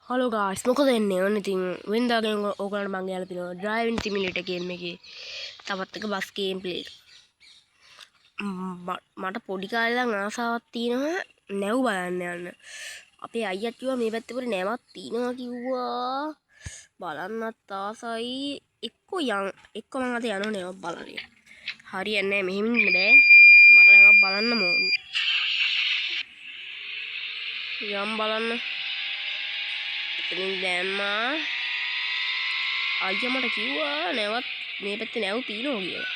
Hello ගායිස් මොකද වෙන්නේ? ඔන්න ඉතින් වෙනදාගෙන් ඕගලන්ට මම ගිහලා තිනවා ඩ්‍රයිවිං සිමියුලේටර් ගේම් එකේ තවත් එක බස් ගේම් ප්ලේ එක. මට පොඩි කාලේ ඉඳන් ආසාවක් තියෙනවා නැව් බලන්න යන්න. අපේ අයියා කිව්වා මේ පැත්තේ පොඩි නැවක් තියෙනවා කිව්වා. බලන්නත් ආසයි. එක්ක මම අද යනවා නැවක් බලන්න. හරියන්නේ නැහැ මෙහෙම ඉන්න බෑ. මට නැවක් බලන්න ඕනේ. යම් බලන්න. ඉතින් දැම්මා අයියා මට කිව්වා නැවත් මේ පැත්තේ නැව් තියෙනවා කියලා.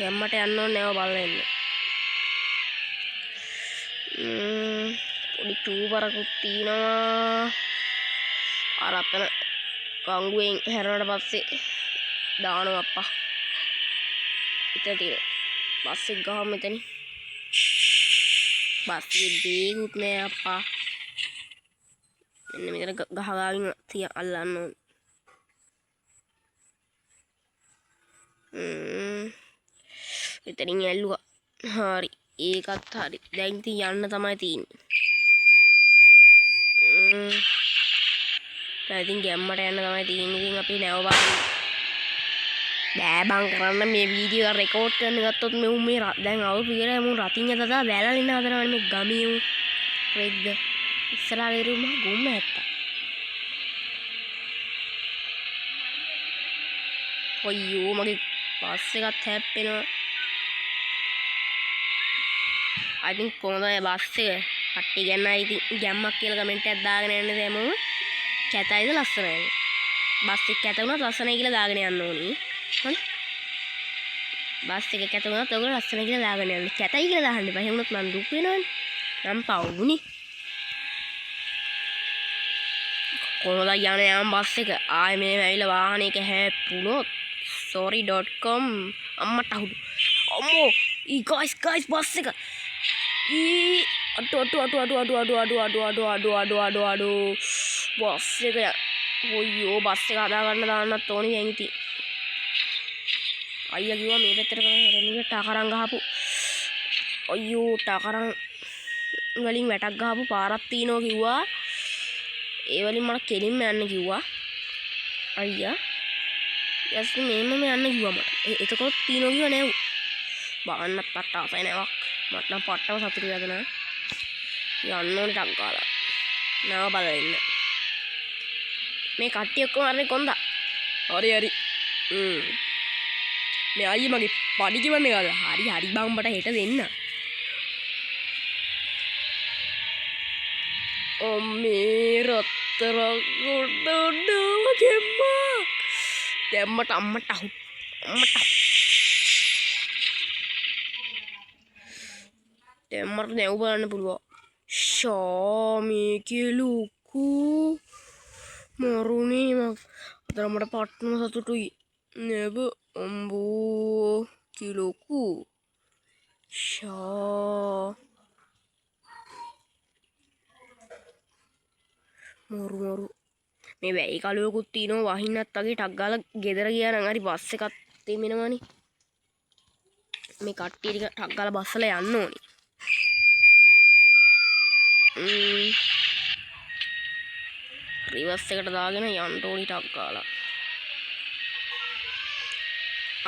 යම්මට යන්න ඕනේ නැව බලන්න එන්න. පොඩි චූපරකුත් තියෙනවා. අර අතන කංගුවෙන් හැරුණාට පස්සේ දානවා අප්පා. ඉතින් තියෙන බස් එක ගහමු මෙතනින්. බස් එකේ බේගුත් නෑ අප්පා. මෙන්න මෙතන ගහගාවින් තිය අල්ලන්න ඕනේ. මෙතනින් ඇල්ලුවා. හරි. ඒකත් හරි. දැන් ඉතින් යන්න තමයි තියෙන්නේ. දැන් ඉතින් ගැම්මට යන්න තමයි තියෙන්නේ. ඉතින් අපි නැව බලන්න. බෑ බං කරන්න මේ වීඩියෝ එක රෙකෝඩ් කරන්න ගත්තොත් මේ දැන් අවුරුදු කියලා මම රතින් යදා බැලලා ඉන්න හදනවනේ මේ ගමියු රෙද්ද. ඉස්සරහා ගෙරුම ගොම්ම ඇත්තා. ඔයෝ මගේ බස් එකත් හැප්පෙනවා. I think කොහොමද මේ බස් එක කට්ටිය ගැන ඉතින් ගැම්මක් කියලා කමෙන්ට් එකක් දාගෙන යන්නේ දැමු. කැතයිද ලස්සනයිද? බස් එක කැත වුණත් ලස්සනයි කියලා දාගෙන යන්න ඕනි. හරි? බස් එක කැත වුණත් ඔයගොල්ලෝ ලස්සනයි කියලා දාගෙන යන්න. කැතයි කියලා දාන්න එපා. එහෙම වුණොත් මම දුක් වෙනවනේ. නම් පවුනේ. කොහොමද යන්නේ යාම් බස් එක? ආයේ මේ ඇවිල්ලා වාහනයක හැප්පුණොත් sorry.com අම්මට අහුඩු. අම්මෝ ඊ ගයිස් බස් එක. අඩු බස් එක ඔයෝ බස් එක හදාගන්න දාන්නත් ඕනේ දැන් ඉතින්. අයියා කිව්වා මේ පැත්තට කරන්නේ ටකරන් ගහපු අයියෝ ටකරන් වලින් වැටක් ගහපු පාරක් තියෙනවා කිව්වා. ඒ වලින් මට කෙලින්ම යන්න කිව්වා අයියා. යස් මේමම යන්න කිව්වා මට. එතකොට තියෙනවා කිව්වා නෑ. බලන්නත් පට්ට ආසයි නැවක්. මට නම් පට්ටම සතුටු වෙනවා. යන්න ඕනේ ටක් ගාලා. නෑ බලන්න. මේ කට්ටිය ඔක්කොම අරනේ කොන්දා. හරි. මේ අයියා මගේ පඩි කිවන්නේ කාද? හරි බම්බට හෙට දෙන්න. මේ රත්තරන් ගොඩ ගෙම්මා. දැම්මට අම්මට අහු. දැම්මට නැව් බලන්න පුළුවන්. මේකේ ලොකු මරුනේ මම. අතන මට පට්ටම සතුටුයි. නැව අම්බෝ කිලෝකු. මරු මේ වැයි කලුවකුත් තියෙනවා වහින්නත් වගේ ටක් ගාලා ගෙදර ගියා නම් හරි බස් එකක් තෙමෙනවනේ. මේ කට්ටිය ටික ටක් ගාලා බස්සලා යන්න ඕනේ. රිවර්ස් එකට දාගෙන යන්න ඕනි ටක් ගාලා.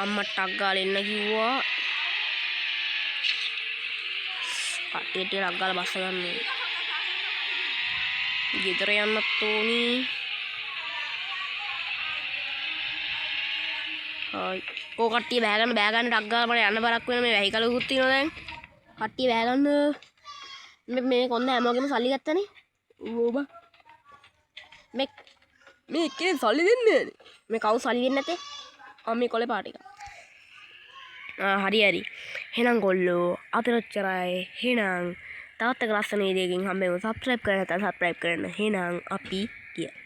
අම්මා ටක් ගාලා එන්න කිව්වා. කට්ටිය ටික ටක් ගාලා බස්ස ගන්න ඕනේ. ගෙදර යන්නත් ඕනි. හායි. කට්ටිය බෑ ගන්න ටක් ගාලා මට යන්න බරක් වෙන මේ වැහි කලුකුත් තියෙනවා දැන්. කට්ටිය බෑ ගන්න. මේ කොන්ද හැමෝගෙම සල්ලි ගත්තනේ. ඕබ. මේ කෙනෙක් සල්ලි දෙන්නේ නැහැ. මේ කවුරු සල්ලි දෙන්නේ නැතේ? මේ කොලේ පාට එක. හරි. එහෙනම් ගොල්ලෝ අතට ඔච්චරයි. එහෙනම් තවත් එක ලස්සන වීඩියෝ එකකින් හම්බෙමු. subscribe කරන්න නැත්නම් subscribe කරන්න. එහෙනම් අපි ගියා.